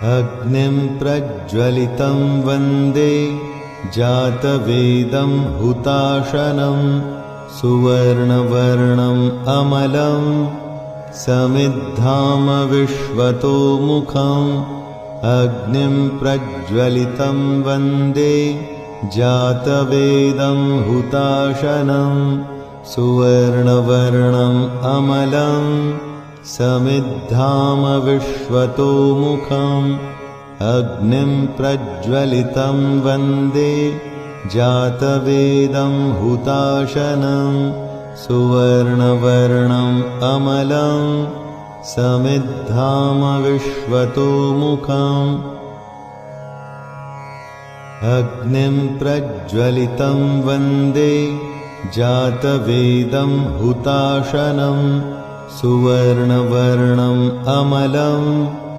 अग्निं प्रज्वलितं वन्दे जातवेदं हुताशनं सुवर्णवर्णम् अमलं समिद्धामविश्वतोमुखम् अग्निं प्रज्वलितं वन्दे जातवेदं हुताशनं सुवर्णवर्णम् अमलं समिद्धामविश्वतोमुखम् अग्निं प्रज्वलितं वन्दे जातवेदं हुताशनं सुवर्णवर्णम् अमलं समिद्धामविश्वतोमुखम् अग्निं प्रज्वलितं वन्दे जातवेदं हुताशनं सुवर्णवर्णम् अमलं